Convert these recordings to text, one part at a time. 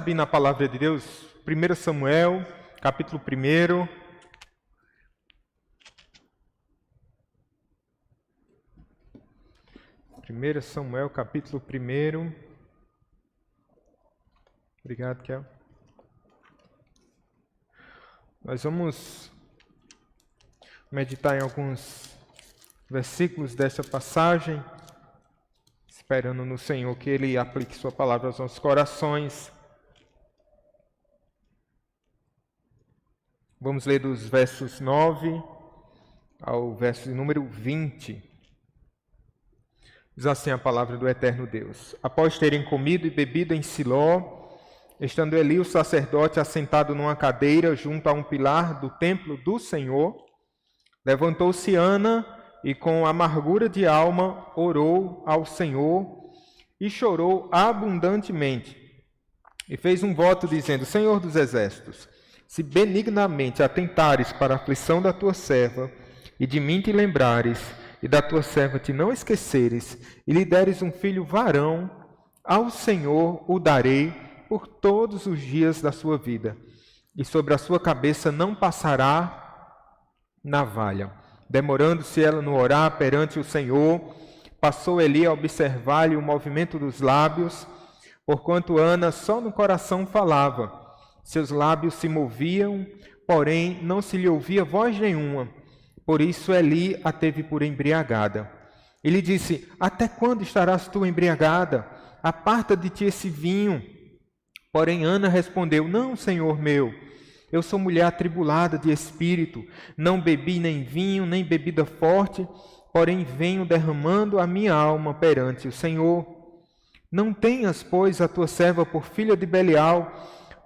Abrir na palavra de Deus, 1 Samuel, capítulo 1. Primeiro Samuel, capítulo 1. Obrigado, Kel. Nós vamos meditar em alguns versículos dessa passagem, esperando no Senhor que Ele aplique Sua palavra aos nossos corações. Vamos ler dos versos 9 ao verso número 20. Diz assim a palavra do eterno Deus. Após terem comido e bebido em Siló, estando Eli, o sacerdote, assentado numa cadeira junto a um pilar do templo do Senhor, levantou-se Ana e com amargura de alma orou ao Senhor e chorou abundantemente. E fez um voto dizendo: Senhor dos exércitos, se benignamente atentares para a aflição da tua serva, e de mim te lembrares, e da tua serva te não esqueceres, e lhe deres um filho varão, ao Senhor o darei por todos os dias da sua vida, e sobre a sua cabeça não passará navalha. Demorando-se ela no orar perante o Senhor, passou Eli a observar-lhe o movimento dos lábios, porquanto Ana só no coração falava. Seus lábios se moviam, porém não se lhe ouvia voz nenhuma. Por isso Eli a teve por embriagada. Ele disse: Até quando estarás tu embriagada? Aparta de ti esse vinho. Porém Ana respondeu: Não, Senhor meu, eu sou mulher atribulada de espírito, não bebi nem vinho, nem bebida forte, porém venho derramando a minha alma perante o Senhor. Não tenhas, pois, a tua serva por filha de Belial,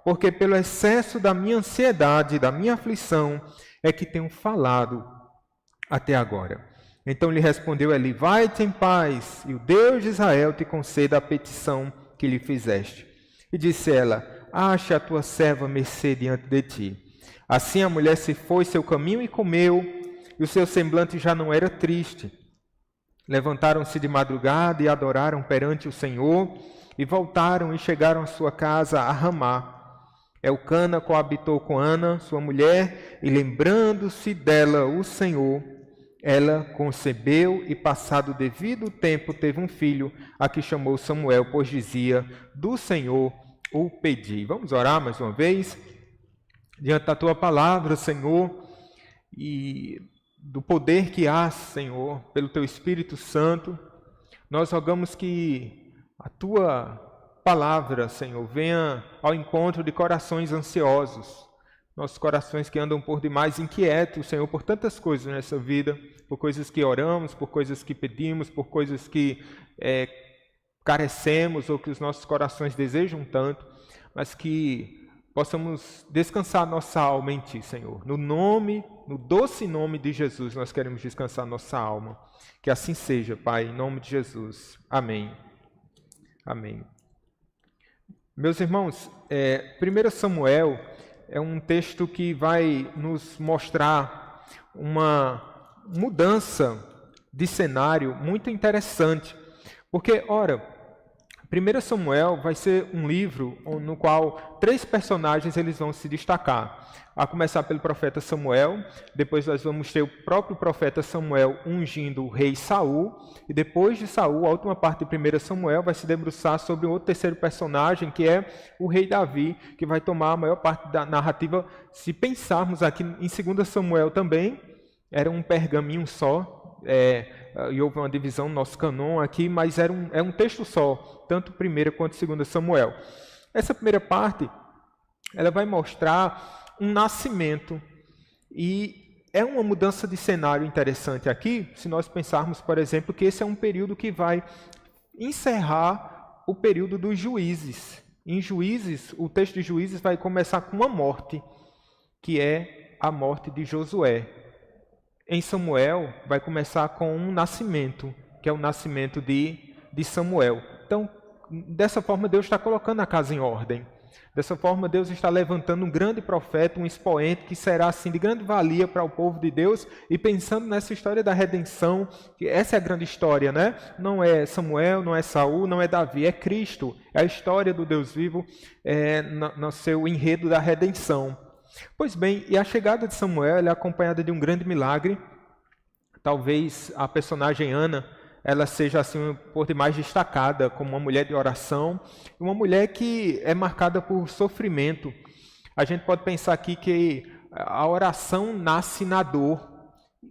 porque pelo excesso da minha ansiedade, da minha aflição, é que tenho falado até agora. Então lhe respondeu Eli: Vai-te em paz, e o Deus de Israel te conceda a petição que lhe fizeste. E disse ela: Ache a tua serva mercê diante de ti. Assim a mulher se foi seu caminho e comeu, e o seu semblante já não era triste. Levantaram-se de madrugada e adoraram perante o Senhor, e voltaram e chegaram à sua casa a Ramá. Elcana coabitou com Ana, sua mulher, e lembrando-se dela o Senhor, ela concebeu e, passado o devido tempo, teve um filho, a que chamou Samuel, pois dizia: Do Senhor o pedi. Vamos orar mais uma vez? Diante da Tua palavra, Senhor, e do poder que há, Senhor, pelo Teu Espírito Santo, nós rogamos que a Tua palavra, Senhor, venha ao encontro de corações ansiosos, nossos corações que andam por demais inquietos, Senhor, por tantas coisas nessa vida, por coisas que oramos, por coisas que pedimos, por coisas que carecemos ou que os nossos corações desejam tanto, mas que possamos descansar nossa alma em Ti, Senhor. No doce nome de Jesus, nós queremos descansar nossa alma. Que assim seja, Pai, em nome de Jesus. Amém. Amém. Meus irmãos, 1 Samuel é um texto que vai nos mostrar uma mudança de cenário muito interessante. Porque, ora, 1 Samuel vai ser um livro no qual 3 personagens eles vão se destacar. A começar pelo profeta Samuel, depois nós vamos ter o próprio profeta Samuel ungindo o rei Saul, e depois de Saul, a última parte de 1 Samuel vai se debruçar sobre o outro terceiro personagem, que é o rei Davi, que vai tomar a maior parte da narrativa. Se pensarmos aqui em 2 Samuel também, era um pergaminho só, e houve uma divisão no nosso canon aqui, mas é um texto só, tanto 1 quanto 2 Samuel. Essa primeira parte, ela vai mostrar um nascimento, e é uma mudança de cenário interessante aqui, se nós pensarmos, por exemplo, que esse é um período que vai encerrar o período dos juízes. Em Juízes, o texto de Juízes vai começar com uma morte, que é a morte de Josué. Em Samuel, vai começar com um nascimento, que é o nascimento de Samuel. Então, dessa forma, Deus está colocando a casa em ordem. Dessa forma, Deus está levantando um grande profeta, um expoente, que será assim de grande valia para o povo de Deus. E pensando nessa história da redenção, que essa é a grande história, né? Não é Samuel, não é Saul, não é Davi, é Cristo. É a história do Deus vivo no seu enredo da redenção. Pois bem, e a chegada de Samuel é acompanhada de um grande milagre. Talvez a personagem Ana, ela seja assim por demais destacada como uma mulher de oração, uma mulher que é marcada por sofrimento. A gente pode pensar aqui que a oração nasce na dor,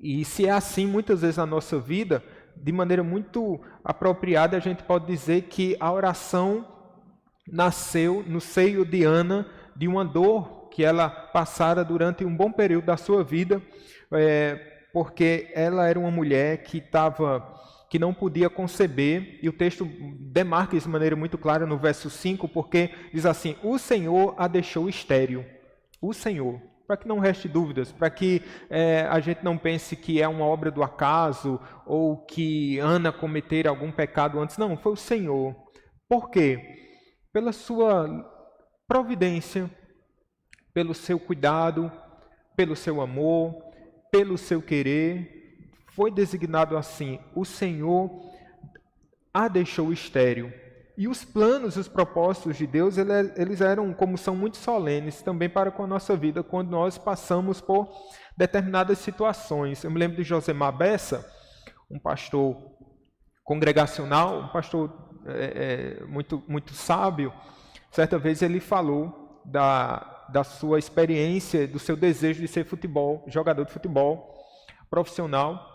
e se é assim muitas vezes na nossa vida, de maneira muito apropriada, a gente pode dizer que a oração nasceu no seio de Ana, de uma dor que ela passara durante um bom período da sua vida, porque ela era uma mulher que não podia conceber, e o texto demarca isso de maneira muito clara no verso 5, porque diz assim: o Senhor a deixou estéril. O Senhor. Para que não reste dúvidas, para que a gente não pense que é uma obra do acaso, ou que Ana cometera algum pecado antes. Não, foi o Senhor. Por quê? Pela sua providência, pelo seu cuidado, pelo seu amor, pelo seu querer. Foi designado assim: o Senhor a deixou estéril. E os planos, os propósitos de Deus, eles eram, como são, muito solenes também para com a nossa vida, quando nós passamos por determinadas situações. Eu me lembro de Josemar Bessa, um pastor congregacional, um pastor muito sábio. Certa vez ele falou da sua experiência, do seu desejo de ser jogador de futebol profissional.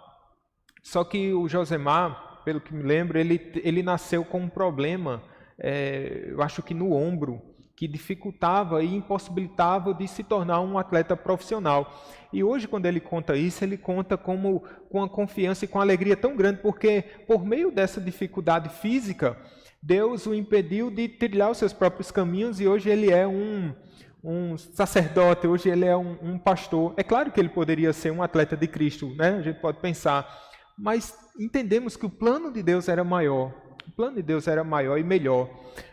Só que o Josemar, pelo que me lembro, ele nasceu com um problema, eu acho que no ombro, que dificultava e impossibilitava de se tornar um atleta profissional. E hoje, quando ele conta isso, ele conta com a confiança e com a alegria tão grande, porque por meio dessa dificuldade física, Deus o impediu de trilhar os seus próprios caminhos, e hoje ele é um sacerdote, hoje ele é um pastor. É claro que ele poderia ser um atleta de Cristo, né? A gente pode pensar, mas entendemos que o plano de Deus era maior. O plano de Deus era maior e melhor.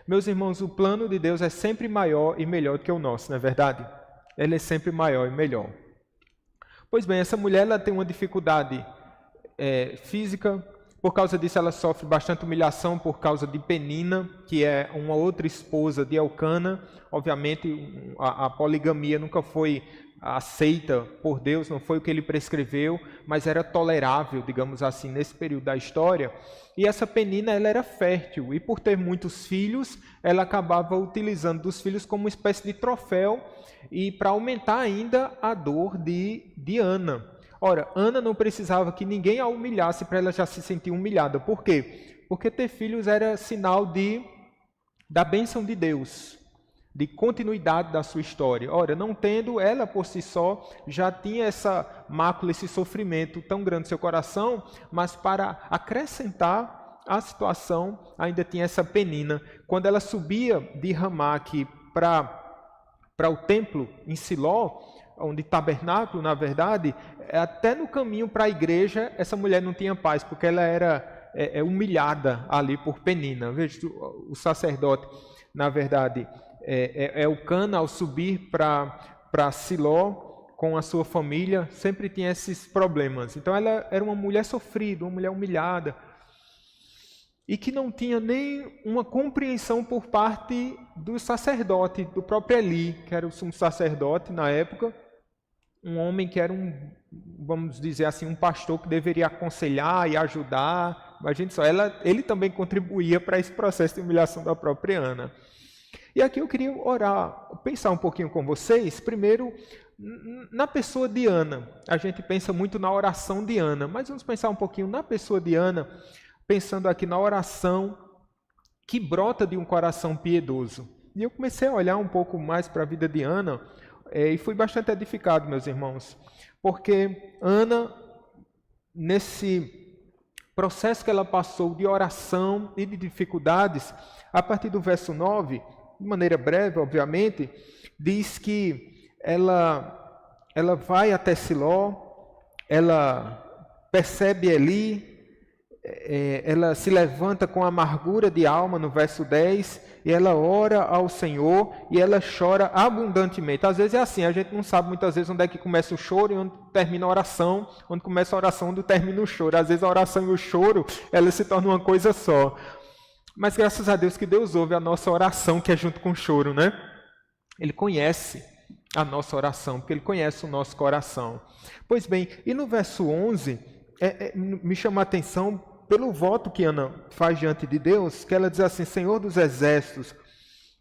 Meus irmãos, o plano de Deus é sempre maior e melhor do que o nosso, não é verdade? Ele é sempre maior e melhor. Pois bem, essa mulher ela tem uma dificuldade física. Por causa disso, ela sofre bastante humilhação por causa de Penina, que é uma outra esposa de Elcana. Obviamente, a poligamia nunca foi aceita por Deus, não foi o que ele prescreveu, mas era tolerável, digamos assim, nesse período da história. E essa Penina, ela era fértil, e por ter muitos filhos, ela acabava utilizando dos filhos como uma espécie de troféu, e para aumentar ainda a dor de Ana. Ora, Ana não precisava que ninguém a humilhasse para ela já se sentir humilhada. Por quê? Porque ter filhos era sinal da bênção de Deus, de continuidade da sua história. Ora, não tendo, ela por si só já tinha essa mácula, esse sofrimento tão grande no seu coração, mas para acrescentar a situação, ainda tinha essa Penina. Quando ela subia de Ramaque para o templo em Siló, onde tabernáculo, na verdade, até no caminho para a igreja, essa mulher não tinha paz, porque ela era humilhada ali por Penina. Veja, o sacerdote, na verdade, Elcana, ao subir para Siló com a sua família, sempre tinha esses problemas. Então ela era uma mulher sofrida, uma mulher humilhada, e que não tinha nem uma compreensão por parte do sacerdote, do próprio Eli, que era o sumo sacerdote na época, um homem que era vamos dizer assim, um pastor que deveria aconselhar e ajudar. Imagine só, ele também contribuía para esse processo de humilhação da própria Ana. E aqui eu queria pensar um pouquinho com vocês, primeiro, na pessoa de Ana. A gente pensa muito na oração de Ana, mas vamos pensar um pouquinho na pessoa de Ana, pensando aqui na oração que brota de um coração piedoso. E eu comecei a olhar um pouco mais para a vida de Ana, e fui bastante edificado, meus irmãos, porque Ana, nesse processo que ela passou de oração e de dificuldades, a partir do verso 9, de maneira breve, obviamente, diz que ela vai até Siló, ela percebe Eli, ela se levanta com amargura de alma, no verso 10, e ela ora ao Senhor e ela chora abundantemente. Às vezes é assim, a gente não sabe muitas vezes onde é que começa o choro e onde termina a oração, onde começa a oração, onde termina o choro. Às vezes a oração e o choro, ela se tornam uma coisa só. Mas graças a Deus que Deus ouve a nossa oração, que é junto com o choro, né? Ele conhece a nossa oração, porque Ele conhece o nosso coração. Pois bem, e no verso 11, me chama a atenção pelo voto que Ana faz diante de Deus, que ela diz assim: Senhor dos exércitos,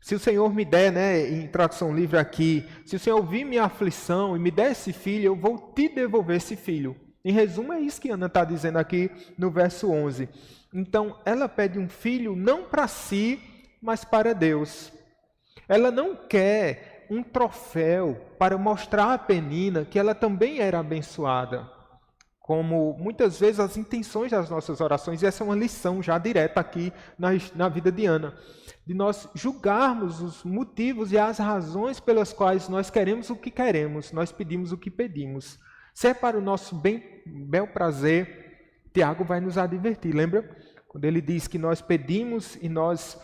se o Senhor me der, né, em tradução livre aqui, se o Senhor ouvir minha aflição e me der esse filho, eu vou te devolver esse filho. Em resumo, é isso que Ana está dizendo aqui no verso 11. Então, ela pede um filho não para si, mas para Deus. Ela não quer um troféu para mostrar a Penina que ela também era abençoada. Como muitas vezes as intenções das nossas orações, e essa é uma lição já direta aqui na vida de Ana, de nós julgarmos os motivos e as razões pelas quais nós queremos o que queremos, nós pedimos o que pedimos. Se é para o nosso bel prazer, Tiago vai nos advertir, lembra? Quando ele diz que nós pedimos e nós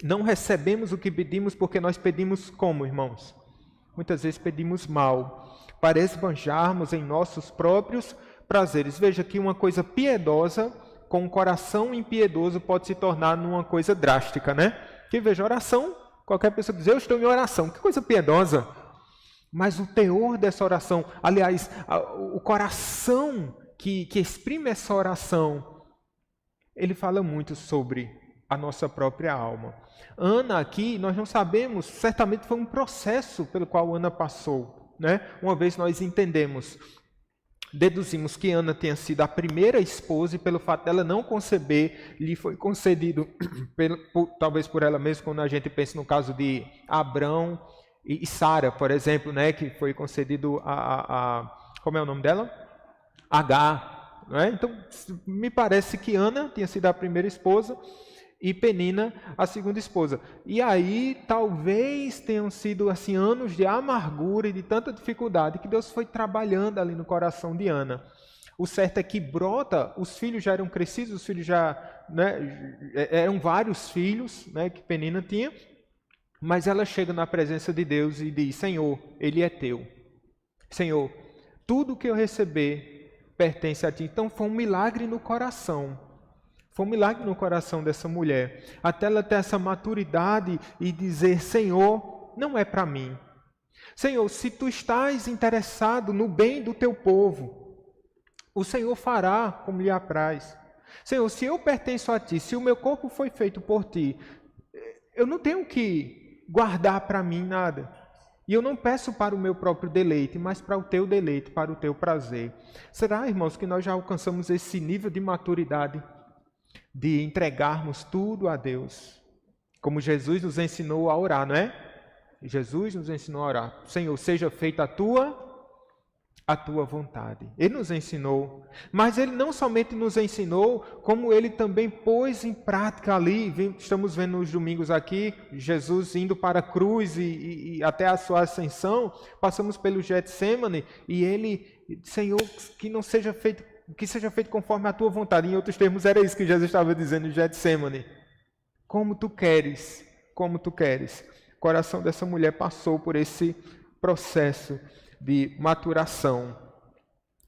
não recebemos o que pedimos porque nós pedimos como, irmãos? Muitas vezes pedimos mal, para esbanjarmos em nossos próprios prazeres. Veja que uma coisa piedosa com um coração impiedoso pode se tornar numa coisa drástica, né? Que veja, oração, qualquer pessoa diz, eu estou em oração, que coisa piedosa. Mas o teor dessa oração, aliás, o coração que exprime essa oração, ele fala muito sobre a nossa própria alma. Ana aqui, nós não sabemos, certamente foi um processo pelo qual Ana passou, né? Uma vez nós deduzimos que Ana tenha sido a primeira esposa e pelo fato dela não conceber, lhe foi concedido, talvez por ela mesma, quando a gente pensa no caso de Abrão e Sara, por exemplo, né? Que foi concedido como é o nome dela? Agar. Não é? Então, me parece que Ana tinha sido a primeira esposa e Penina a segunda esposa. E aí, talvez tenham sido assim anos de amargura e de tanta dificuldade que Deus foi trabalhando ali no coração de Ana. O certo é que brota, os filhos já eram crescidos, os filhos já, né, eram vários filhos, né, que Penina tinha, mas ela chega na presença de Deus e diz, Senhor, Ele é Teu. Senhor, tudo que eu receber pertence a Ti. Então foi um milagre no coração. Foi um milagre no coração dessa mulher. Até ela ter essa maturidade e dizer, Senhor, não é para mim. Senhor, se Tu estás interessado no bem do Teu povo, o Senhor fará como lhe apraz. Senhor, se eu pertenço a Ti, se o meu corpo foi feito por Ti, eu não tenho que guardar para mim nada. E eu não peço para o meu próprio deleite, mas para o Teu deleite, para o Teu prazer. Será, irmãos, que nós já alcançamos esse nível de maturidade, de entregarmos tudo a Deus? Como Jesus nos ensinou a orar, não é? Jesus nos ensinou a orar. Senhor, seja feita a Tua vontade. Ele nos ensinou, mas Ele não somente nos ensinou, como Ele também pôs em prática ali. Estamos vendo nos domingos aqui, Jesus indo para a cruz e até a sua ascensão, passamos pelo Getsemane e Ele, Senhor, que seja feito conforme a Tua vontade. Em outros termos, era isso que Jesus estava dizendo em Getsemane. Como Tu queres, como Tu queres. O coração dessa mulher passou por esse processo de maturação.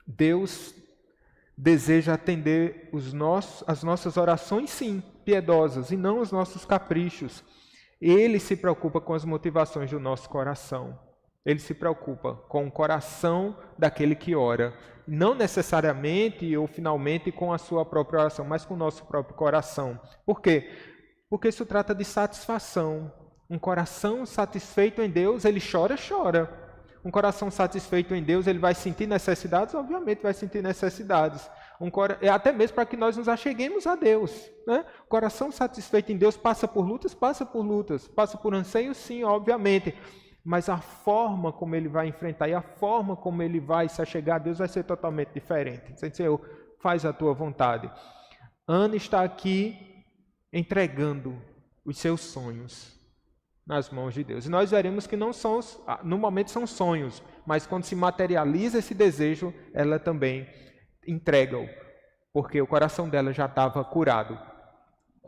Deus deseja atender as nossas orações, sim, piedosas, e não os nossos caprichos. Ele se preocupa com as motivações do nosso coração. Ele se preocupa com o coração daquele que ora. Não necessariamente ou finalmente com a sua própria oração, mas com o nosso próprio coração. Por quê? Porque isso trata de satisfação. Um coração satisfeito em Deus, ele chora. Um coração satisfeito em Deus, ele vai sentir necessidades? Obviamente vai sentir necessidades. Até mesmo para que nós nos acheguemos a Deus. Né? O coração satisfeito em Deus passa por lutas, passa por anseios, sim, obviamente. Mas a forma como ele vai enfrentar e a forma como ele vai se achegar a Deus vai ser totalmente diferente. Senhor, faz a Tua vontade. Ana está aqui entregando os seus sonhos nas mãos de Deus. E nós veremos que não são, no momento são sonhos, mas quando se materializa esse desejo, ela também entrega-o, porque o coração dela já estava curado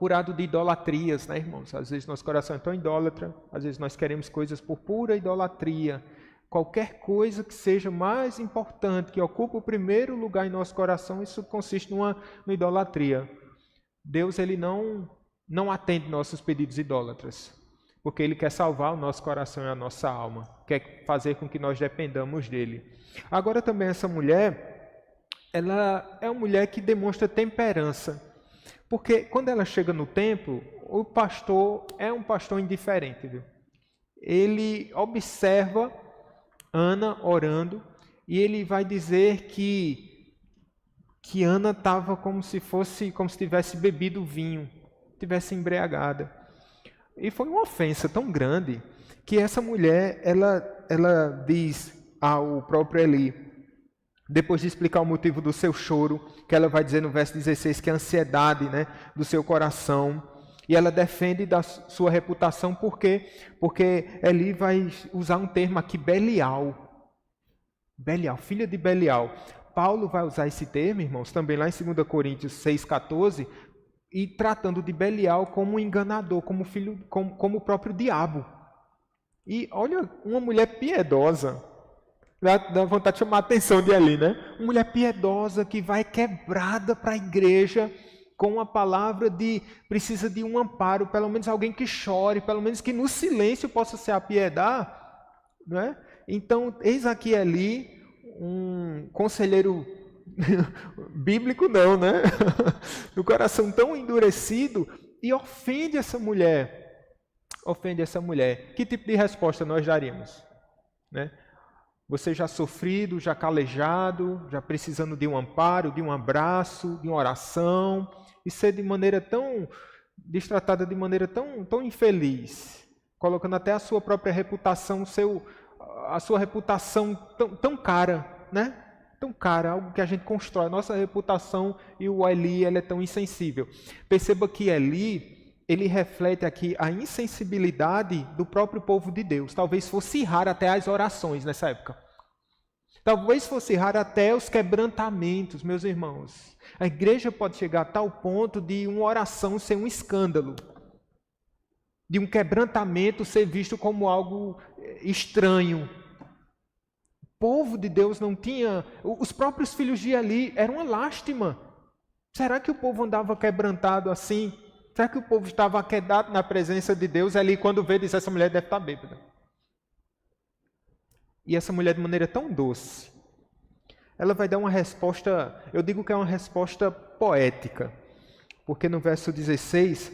curado de idolatrias, né, irmãos? Às vezes nosso coração é tão idólatra, às vezes nós queremos coisas por pura idolatria. Qualquer coisa que seja mais importante, que ocupe o primeiro lugar em nosso coração, isso consiste numa idolatria. Deus, ele não atende nossos pedidos idólatras, porque Ele quer salvar o nosso coração e a nossa alma, quer fazer com que nós dependamos dEle. Agora também essa mulher, ela é uma mulher que demonstra temperança, porque quando ela chega no templo, o pastor é um pastor indiferente, viu? Ele observa Ana orando e ele vai dizer que Ana estava como se tivesse bebido vinho, tivesse embriagada. E foi uma ofensa tão grande que essa mulher, ela diz ao próprio Eli, depois de explicar o motivo do seu choro, que ela vai dizer no verso 16 que é a ansiedade, né, do seu coração, e ela defende da sua reputação, por quê? Porque Eli vai usar um termo aqui, Belial. Belial, filha de Belial. Paulo vai usar esse termo, irmãos, também lá em 2 Coríntios 6,14, e tratando de Belial como um enganador, como o próprio diabo. E olha, uma mulher piedosa, dá vontade de chamar a atenção de Eli, né? Uma mulher piedosa que vai quebrada para a igreja, com a palavra de precisa de um amparo, pelo menos alguém que chore, pelo menos que no silêncio possa se apiedar, não é? Então, eis aqui Eli, um conselheiro bíblico não, né? Do coração tão endurecido, e ofende essa mulher. Ofende essa mulher. Que tipo de resposta nós daríamos? Né? Você já sofrido, já calejado, já precisando de um amparo, de um abraço, de uma oração, e ser destratada de maneira tão infeliz, colocando até a sua própria reputação, a sua reputação tão cara, né? Tão cara, algo que a gente constrói, a nossa reputação, e o Eli, ele é tão insensível. Perceba que Eli, ele reflete aqui a insensibilidade do próprio povo de Deus. Talvez fosse raro até as orações nessa época. Talvez fosse raro até os quebrantamentos, meus irmãos. A igreja pode chegar a tal ponto de uma oração ser um escândalo, de um quebrantamento ser visto como algo estranho. O povo de Deus não tinha... Os próprios filhos de Eli eram uma lástima. Será que o povo andava quebrantado assim? Será que o povo estava aquedado na presença de Deus? Eli, quando vê, diz, essa mulher deve estar bêbada. E essa mulher, de maneira tão doce, ela vai dar uma resposta, eu digo que é uma resposta poética, porque no verso 16,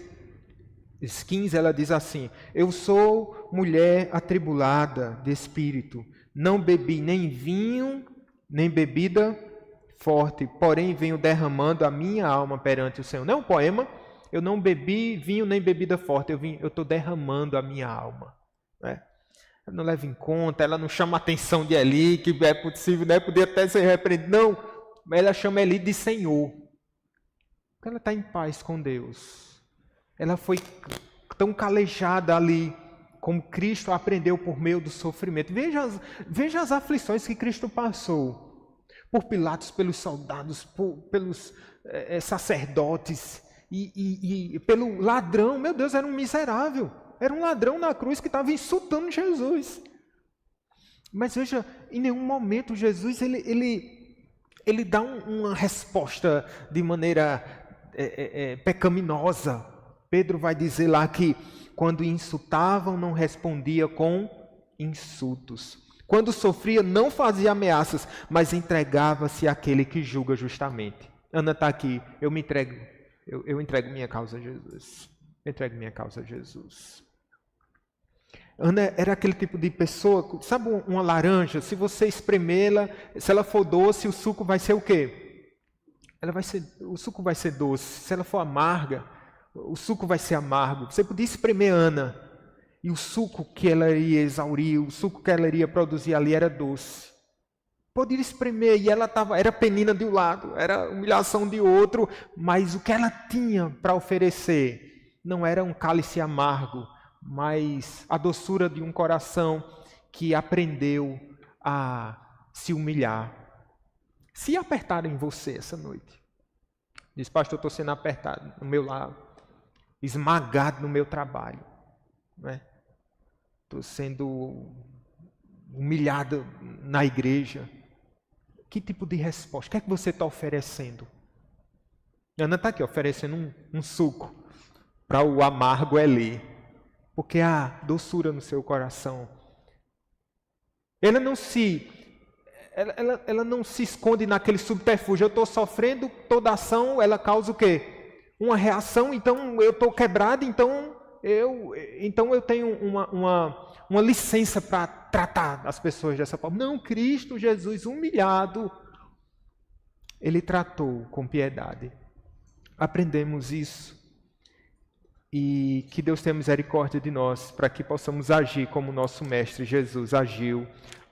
15, ela diz assim: eu sou mulher atribulada de espírito, não bebi nem vinho, nem bebida forte, porém venho derramando a minha alma perante o Senhor. Não é um poema, eu não bebi vinho nem bebida forte, eu estou derramando a minha alma, né? Ela não leva em conta, ela não chama a atenção de Eli, que é possível, né? Podia até ser repreendido. Não, mas ela chama Eli de Senhor. Porque ela está em paz com Deus. Ela foi tão calejada ali, como Cristo aprendeu por meio do sofrimento. Veja as aflições que Cristo passou. Por Pilatos, pelos soldados, pelos sacerdotes, e pelo ladrão. Meu Deus, era um miserável. Era um ladrão na cruz que estava insultando Jesus. Mas veja, em nenhum momento Jesus ele dá uma resposta de maneira pecaminosa. Pedro vai dizer lá que quando insultavam não respondia com insultos. Quando sofria não fazia ameaças, mas entregava-se àquele que julga justamente. Ana está aqui, eu entrego minha causa a Jesus. Eu entrego minha causa a Jesus. Ana era aquele tipo de pessoa, sabe uma laranja, se você espremê-la, se ela for doce, o suco vai ser o quê? O suco vai ser doce. Se ela for amarga, o suco vai ser amargo. Você podia espremer Ana, e o suco que ela iria exaurir, o suco que ela iria produzir ali era doce. Podia espremer, e ela era penina de um lado, era humilhação de outro, mas o que ela tinha para oferecer não era um cálice amargo, mas a doçura de um coração que aprendeu a se humilhar. Se apertarem você essa noite, diz, pastor, eu estou sendo apertado no meu lado, esmagado no meu trabalho, né? Estou sendo humilhado na igreja. Que tipo de resposta? O que é que você está oferecendo? Ana está aqui oferecendo um suco para o amargo Eli, porque há doçura no seu coração. Ela não se esconde naquele subterfúgio. Eu estou sofrendo, toda ação, ela causa o quê? Uma reação, então eu estou quebrado, então eu tenho uma licença para tratar as pessoas dessa forma. Não, Cristo Jesus humilhado, Ele tratou com piedade. Aprendemos isso. E que Deus tenha misericórdia de nós, para que possamos agir como nosso Mestre Jesus agiu.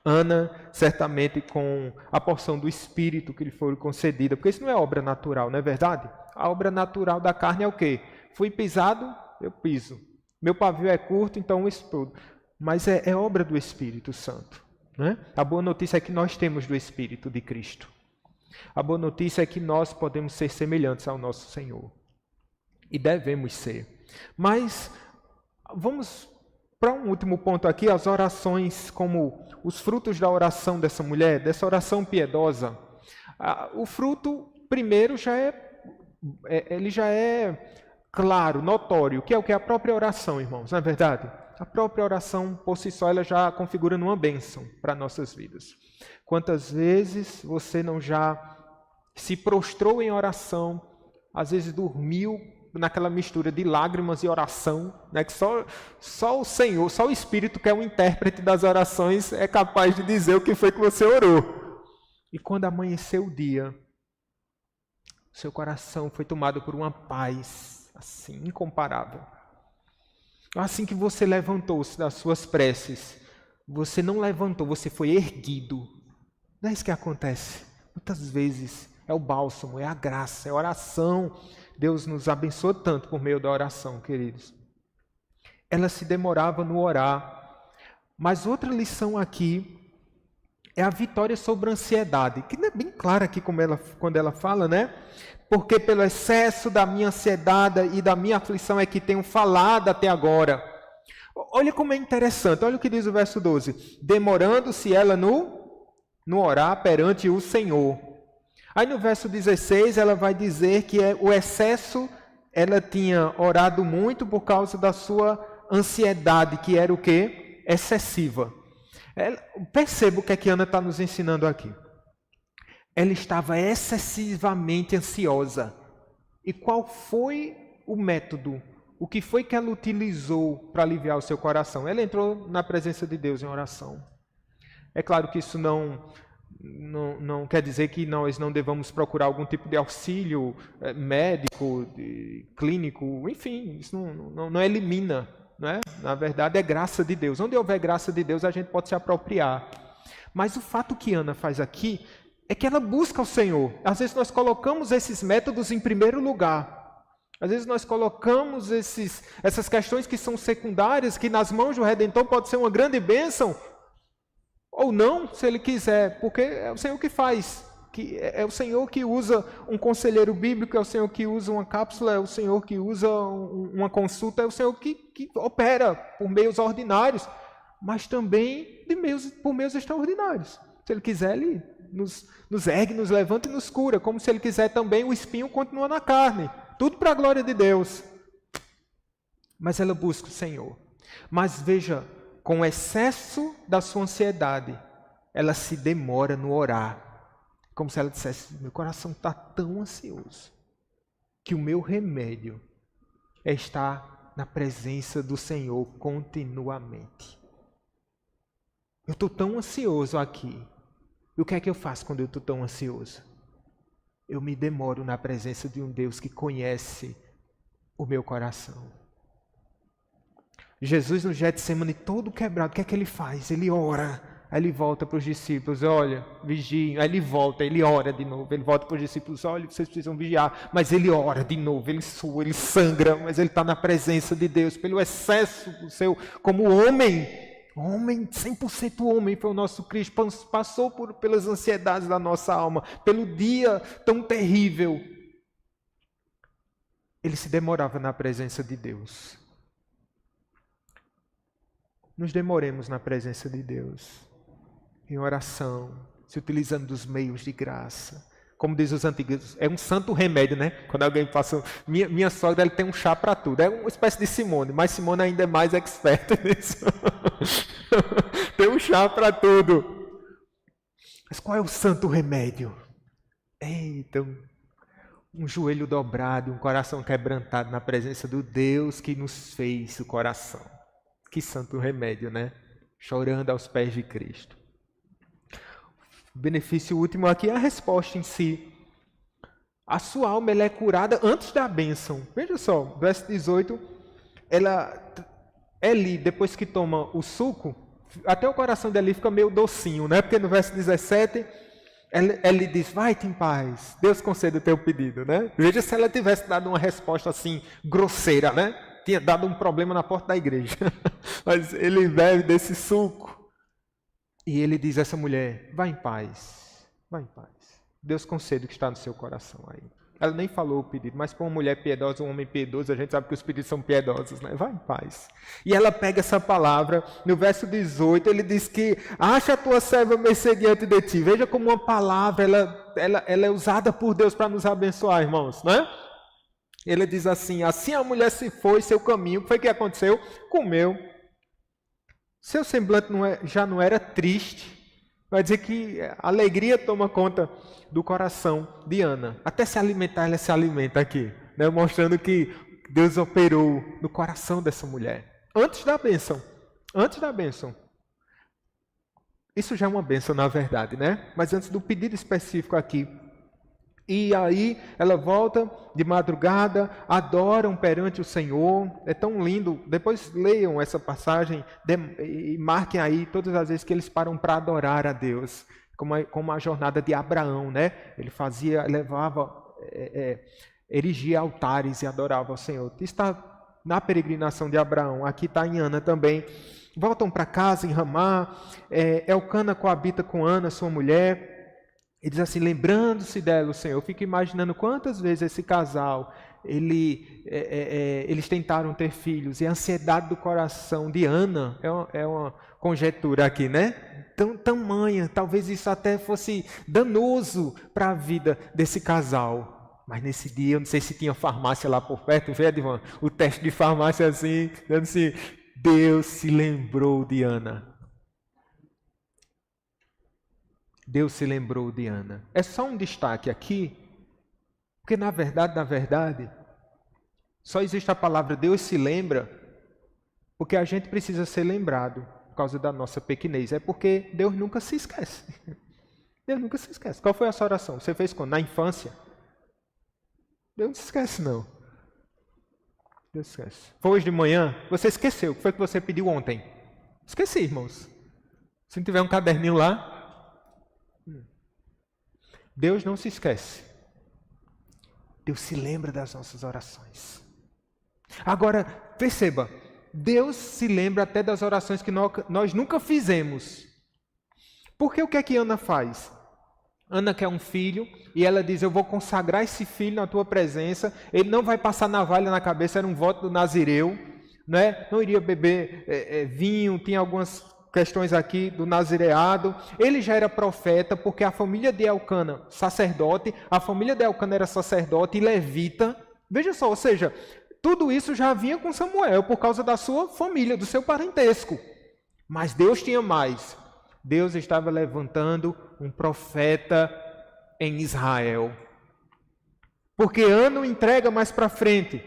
Ana, certamente com a porção do Espírito que lhe foi concedida, porque isso não é obra natural, não é verdade? A obra natural da carne é o quê? Fui pisado, eu piso. Meu pavio é curto, então eu explodo. Mas é obra do Espírito Santo, né? A boa notícia é que nós temos do Espírito de Cristo. A boa notícia é que nós podemos ser semelhantes ao nosso Senhor. E devemos ser. Mas vamos para um último ponto aqui, as orações como os frutos da oração dessa mulher, dessa oração piedosa. O fruto, primeiro, ele já é claro, notório, que é o que? A própria oração, irmãos, não é verdade? A própria oração, por si só, ela já configura uma bênção para nossas vidas. Quantas vezes você não já se prostrou em oração, às vezes dormiu naquela mistura de lágrimas e oração, né, que só o Senhor, só o Espírito, que é o intérprete das orações, é capaz de dizer o que foi que você orou. E quando amanheceu o dia, seu coração foi tomado por uma paz assim incomparável. Assim que você levantou-se das suas preces, você não levantou, você foi erguido. Não é isso que acontece. Muitas vezes é o bálsamo, é a graça, é a oração. Deus nos abençoa tanto por meio da oração, queridos. Ela se demorava no orar. Mas outra lição aqui é a vitória sobre a ansiedade, que não é bem clara aqui quando ela fala, né? Porque pelo excesso da minha ansiedade e da minha aflição é que tenho falado até agora. Olha como é interessante, olha o que diz o verso 12. Demorando-se ela no orar perante o Senhor. Aí no verso 16 ela vai dizer que o excesso, ela tinha orado muito por causa da sua ansiedade, que era o quê? Excessiva. Perceba o que é que Ana está nos ensinando aqui. Ela estava excessivamente ansiosa. E qual foi o método? O que foi que ela utilizou para aliviar o seu coração? Ela entrou na presença de Deus em oração. É claro que isso não quer dizer que nós não devamos procurar algum tipo de auxílio médico, clínico, enfim, isso não elimina, não é? Na verdade é graça de Deus. Onde houver graça de Deus a gente pode se apropriar. Mas o fato que Ana faz aqui é que ela busca o Senhor. Às vezes nós colocamos esses métodos em primeiro lugar. Às vezes nós colocamos essas questões que são secundárias, que nas mãos do Redentor pode ser uma grande bênção, ou não, se Ele quiser, porque é o Senhor que faz. É o Senhor que usa um conselheiro bíblico, é o Senhor que usa uma cápsula, é o Senhor que usa uma consulta, é o Senhor que opera por meios ordinários, mas também por meios extraordinários. Se Ele quiser, Ele nos ergue, nos levanta e nos cura, como se Ele quiser também, o espinho continua na carne. Tudo para a glória de Deus. Mas ela busca o Senhor. Mas veja, com o excesso da sua ansiedade, ela se demora no orar. Como se ela dissesse, meu coração está tão ansioso, que o meu remédio é estar na presença do Senhor continuamente. Eu estou tão ansioso aqui. E o que é que eu faço quando eu estou tão ansioso? Eu me demoro na presença de um Deus que conhece o meu coração. Jesus no Getsemane todo quebrado, o que é que ele faz? Ele ora, aí ele volta para os discípulos, olha, vigiem, aí ele volta, ele ora de novo, ele volta para os discípulos, olha, vocês precisam vigiar, mas ele ora de novo, ele sua, ele sangra, mas ele está na presença de Deus, pelo excesso do seu, como homem, 100% homem foi o nosso Cristo, passou pelas ansiedades da nossa alma, pelo dia tão terrível. ele se demorava na presença de Deus. Nos demoremos na presença de Deus, em oração, se utilizando dos meios de graça. Como diz os antigos, é um santo remédio, né? Quando alguém passa... Minha sogra, ela tem um chá para tudo. É uma espécie de Simone, mas Simone ainda é mais expert nisso. Tem um chá para tudo. Mas qual é o santo remédio? Eita, um joelho dobrado, um coração quebrantado na presença do Deus que nos fez o coração. Que santo remédio, né? Chorando aos pés de Cristo. O benefício último aqui é a resposta em si. A sua alma ela é curada antes da bênção. Veja só, verso 18, Eli, depois que toma o suco, até o coração dele fica meio docinho, né? Porque no verso 17, ele diz, vai-te em paz, Deus concede o teu pedido, né? Veja se ela tivesse dado uma resposta assim, grosseira, né? Tinha dado um problema na porta da igreja. Mas ele bebe desse suco. E ele diz a essa mulher, vai em paz, vai em paz. Deus concede o que está no seu coração aí. Ela nem falou o pedido, mas para uma mulher piedosa, um homem piedoso, a gente sabe que os pedidos são piedosos, né? Vai em paz. E ela pega essa palavra, no verso 18, ele diz que, acha a tua serva mercê diante de ti. Veja como uma palavra, ela é usada por Deus para nos abençoar, irmãos, né? Ele diz assim a mulher se foi, seu caminho, o que foi que aconteceu? Comeu. Seu semblante já não era triste. Vai dizer que a alegria toma conta do coração de Ana. Até se alimentar, ela se alimenta aqui, né? Mostrando que Deus operou no coração dessa mulher. Antes da bênção. Antes da bênção. Isso já é uma bênção, na verdade, né? Mas antes do pedido específico aqui. E aí ela volta de madrugada, adoram perante o Senhor. É tão lindo. Depois leiam essa passagem e marquem aí todas as vezes que eles param para adorar a Deus. Como a jornada de Abraão, né? Ele erigia altares e adorava ao Senhor. Isso está na peregrinação de Abraão. Aqui está em Ana também. Voltam para casa em Ramá. Elcana coabita com Ana, sua mulher. E diz assim, lembrando-se dela, o Senhor. Eu fico imaginando quantas vezes esse casal, eles tentaram ter filhos. E a ansiedade do coração de Ana, é uma conjectura aqui, né? Tamanha, talvez isso até fosse danoso para a vida desse casal. Mas nesse dia, eu não sei se tinha farmácia lá por perto, vê, Edvan, o teste de farmácia assim, dizendo assim, Deus se lembrou de Ana. Deus se lembrou de Ana. É só um destaque aqui, porque na verdade, só existe a palavra Deus se lembra, porque a gente precisa ser lembrado por causa da nossa pequenez. É porque Deus nunca se esquece. Deus nunca se esquece. Qual foi a sua oração? Você fez quando? Na infância? Deus não se esquece, não. Deus se esquece. Foi hoje de manhã? Você esqueceu. O que foi que você pediu ontem? Esqueci, irmãos. Se não tiver um caderninho lá, Deus não se esquece. Deus se lembra das nossas orações. Agora, perceba, Deus se lembra até das orações que nós nunca fizemos. Porque o que é que Ana faz? Ana quer um filho e ela diz, eu vou consagrar esse filho na tua presença, ele não vai passar navalha na cabeça, era um voto do Nazireu, né? Não iria beber vinho, tinha algumas questões aqui do nazireado. Ele já era profeta, porque a família de Elcana, sacerdote, a família de Elcana era sacerdote e levita. Veja só, ou seja, tudo isso já vinha com Samuel, por causa da sua família, do seu parentesco. Mas Deus tinha mais. Deus estava levantando um profeta em Israel. Porque Ana o entrega mais para frente.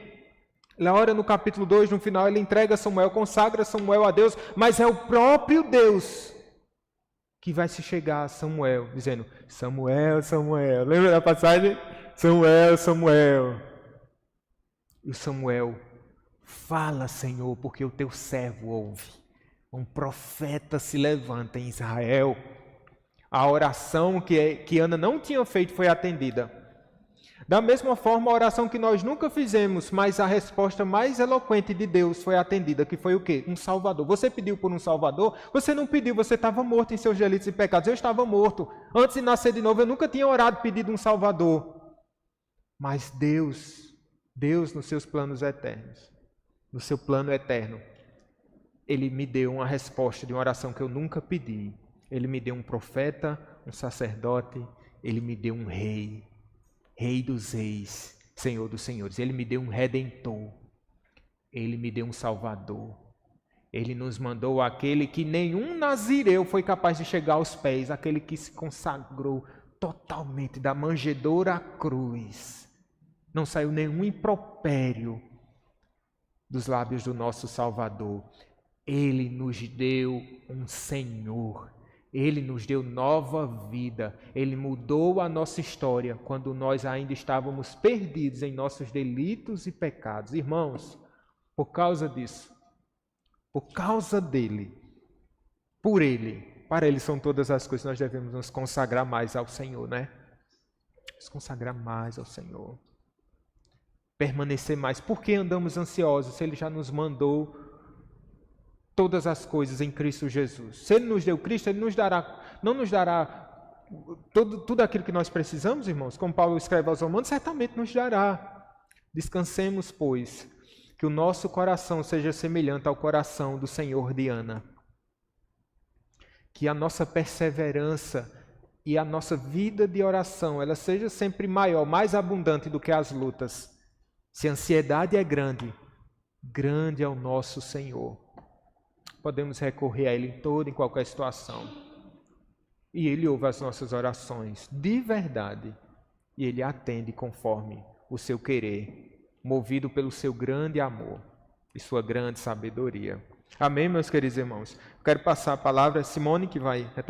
Na hora, no capítulo 2, no final, ele entrega Samuel, consagra Samuel a Deus, mas é o próprio Deus que vai se chegar a Samuel, dizendo, Samuel, Samuel. Lembra da passagem? Samuel, Samuel. E o Samuel, fala, Senhor, porque o teu servo ouve. Um profeta se levanta em Israel. A oração que Ana não tinha feito foi atendida. Da mesma forma, a oração que nós nunca fizemos, mas a resposta mais eloquente de Deus foi atendida, que foi o quê? Um Salvador. Você pediu por um Salvador? Você não pediu, você estava morto em seus delitos e pecados. Eu estava morto. Antes de nascer de novo, eu nunca tinha orado pedido um Salvador. Mas Deus Deus, nos seus planos eternos, no seu plano eterno, Ele me deu uma resposta de uma oração que eu nunca pedi. Ele me deu um profeta, um sacerdote, Ele me deu um rei, Rei dos reis, Senhor dos senhores. Ele me deu um redentor, Ele me deu um salvador. Ele nos mandou aquele que nenhum nazireu foi capaz de chegar aos pés, aquele que se consagrou totalmente da manjedoura à cruz. Não saiu nenhum impropério dos lábios do nosso Salvador. Ele nos deu um Senhor. Ele nos deu nova vida. Ele mudou a nossa história quando nós ainda estávamos perdidos em nossos delitos e pecados. Irmãos, por causa disso, por causa dele, por ele, para ele são todas as coisas, nós devemos nos consagrar mais ao Senhor, né? Nos consagrar mais ao Senhor. Permanecer mais. Por que andamos ansiosos se ele já nos mandou todas as coisas em Cristo Jesus? Se ele nos deu Cristo, ele não nos dará tudo aquilo que nós precisamos, irmãos? Como Paulo escreve aos Romanos, certamente nos dará. Descansemos, pois, que o nosso coração seja semelhante ao coração do Senhor de Ana. Que a nossa perseverança e a nossa vida de oração, ela seja sempre maior, mais abundante do que as lutas. Se a ansiedade é grande, grande é o nosso Senhor. Podemos recorrer a Ele em toda e qualquer situação. E Ele ouve as nossas orações de verdade. E Ele atende conforme o seu querer, movido pelo seu grande amor e sua grande sabedoria. Amém, meus queridos irmãos? Quero passar a palavra a Simone, que vai retomar.